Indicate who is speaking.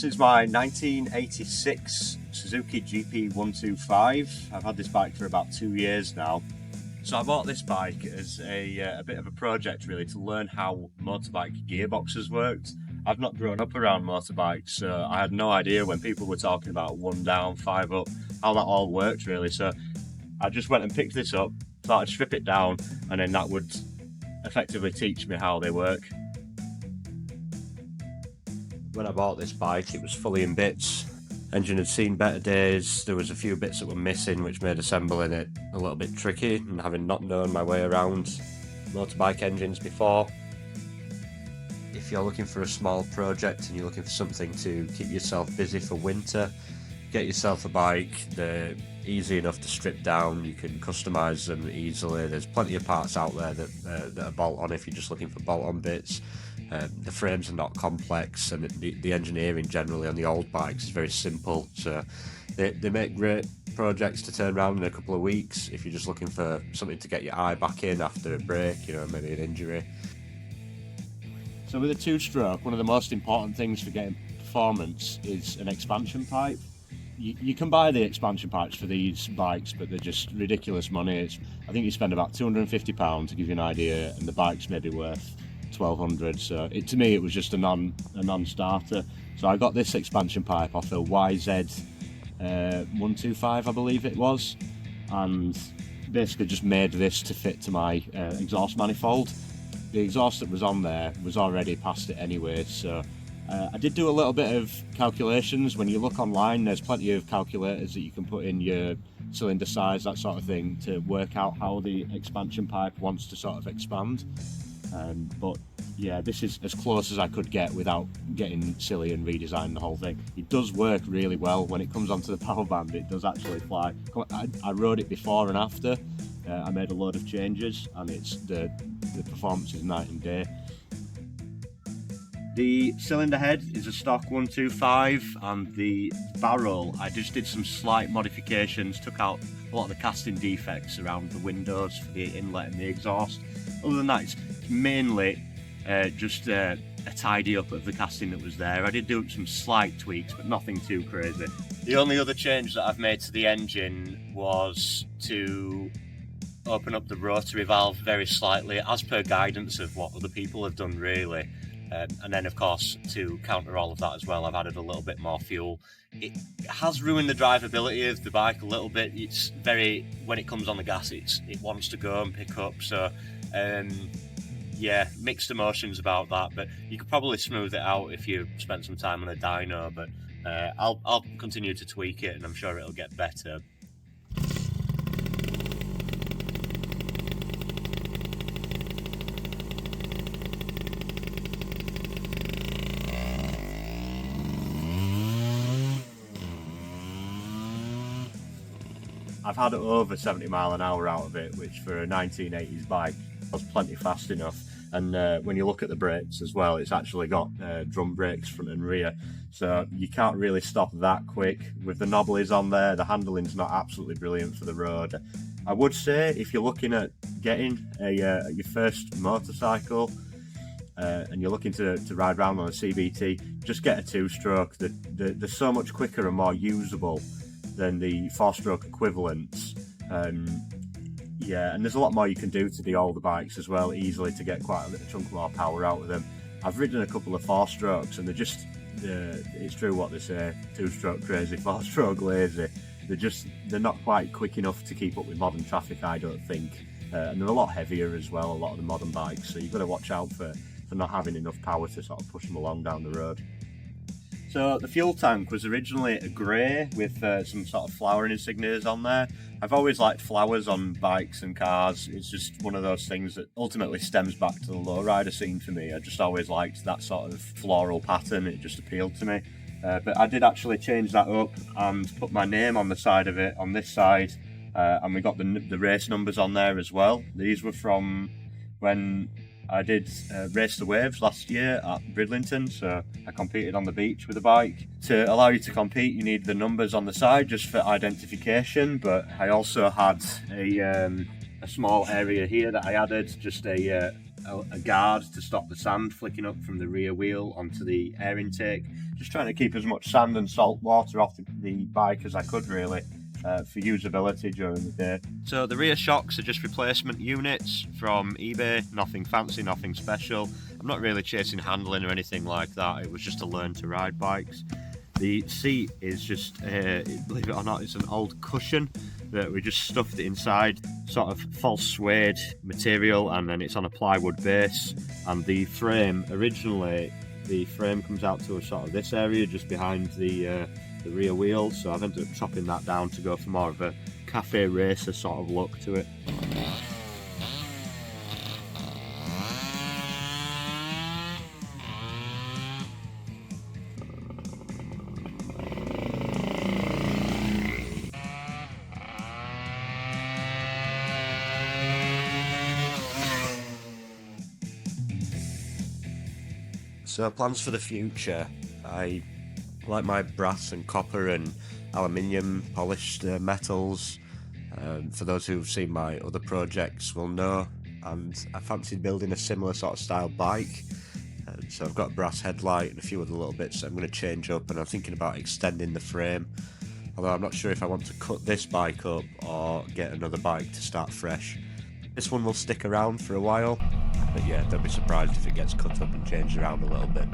Speaker 1: This is my 1986 Suzuki GP125. I've had this bike for about 2 years now. So I bought this bike as a bit of a project really to learn how motorbike gearboxes worked. I've not grown up around motorbikes, so I had no idea when people were talking about 1 down, 5 up, how that all worked really. So I just went and picked this up, thought I'd strip it down, and then that would effectively teach me how they work. When I bought this bike, it was fully in bits. Engine had seen better days. There was a few bits that were missing, which made assembling it a little bit tricky, and having not known my way around motorbike engines before. If you're looking for a small project and you're looking for something to keep yourself busy for winter, get yourself a bike. They're easy enough to strip down. You can customise them easily. There's plenty of parts out there that are bolt-on if you're just looking for bolt-on bits. The frames are not complex, and the engineering generally on the old bikes is very simple, so they make great projects to turn around in a couple of weeks if you're just looking for something to get your eye back in after a break, maybe an injury. So with a two-stroke, one of the most important things for getting performance is an expansion pipe. You can buy the expansion pipes for these bikes, but they're just ridiculous money. I think you spend about £250 to give you an idea, and the bike's maybe worth £1,200, so to me it was just a non-starter. So I got this expansion pipe off a YZ125, I believe it was, and basically just made this to fit to my exhaust manifold. The exhaust that was on there was already past it anyway, so I did do a little bit of calculations. When you look online, there's plenty of calculators that you can put in your cylinder size, that sort of thing, to work out how the expansion pipe wants to sort of expand. But yeah, this is as close as I could get without getting silly and redesigning the whole thing. It does work really well. When it comes onto the power band, it does actually fly. I rode it before and after. I made a load of changes, and the performance is night and day. The cylinder head is a stock 125, and the barrel, I just did some slight modifications, took out a lot of the casting defects around the windows for the inlet and the exhaust. Other than that, it's mainly just a tidy up of the casting that was there. I did do some slight tweaks, but nothing too crazy. The only other change that I've made to the engine was to open up the rotary valve very slightly, as per guidance of what other people have done really. And then of course, to counter all of that as well, I've added a little bit more fuel. It has ruined the drivability of the bike a little bit. It's very, when it comes on the gas, it wants to go and pick up, so yeah, mixed emotions about that, but you could probably smooth it out if you spent some time on a dyno, but I'll continue to tweak it, and I'm sure it'll get better. I've had over 70 mile an hour out of it, which for a 1980s bike was plenty fast enough. And when you look at the brakes as well, it's actually got drum brakes front and rear, so you can't really stop that quick. With the knobblies on there, the handling's not absolutely brilliant for the road. I would say if you're looking at getting your first motorcycle and you're looking to ride around on a CBT, just get a two-stroke. They're so much quicker and more usable than the 4-stroke equivalents. Yeah, and there's a lot more you can do to the older bikes as well, easily, to get quite a little chunk more power out of them. I've ridden a couple of 4-strokes, and they're just, it's true what they say, 2-stroke crazy, 4-stroke lazy. They're not quite quick enough to keep up with modern traffic, I don't think. And they're a lot heavier as well, a lot of the modern bikes, so you've got to watch out for not having enough power to sort of push them along down the road. So the fuel tank was originally a grey with some sort of flower insignias on there. I've always liked flowers on bikes and cars. It's just one of those things that ultimately stems back to the lowrider scene for me. I just always liked that sort of floral pattern. It just appealed to me. But I did actually change that up and put my name on the side of it, on this side. And we got the race numbers on there as well. These were from when I did Race the Waves last year at Bridlington, so I competed on the beach with a bike. To allow you to compete, you need the numbers on the side just for identification, but I also had a small area here that I added, just a a guard to stop the sand flicking up from the rear wheel onto the air intake. Just trying to keep as much sand and salt water off the bike as I could, really, for usability during the day. So the rear shocks are just replacement units from eBay, nothing fancy, nothing special. I'm not really chasing handling or anything like that, it was just to learn to ride bikes. The seat is just, believe it or not, it's an old cushion that we just stuffed it inside, sort of false suede material, and then it's on a plywood base. And the frame, originally, the frame comes out to a sort of this area just behind the rear wheel, so I've ended up chopping that down to go for more of a Café racer sort of look to it. So plans for the future, I like my brass and copper and aluminium polished metals. For those who've seen my other projects will know, and I fancied building a similar sort of style bike. So I've got a brass headlight and a few other little bits that I'm going to change up, and I'm thinking about extending the frame. Although I'm not sure if I want to cut this bike up or get another bike to start fresh. This one will stick around for a while, but yeah, don't be surprised if it gets cut up and changed around a little bit.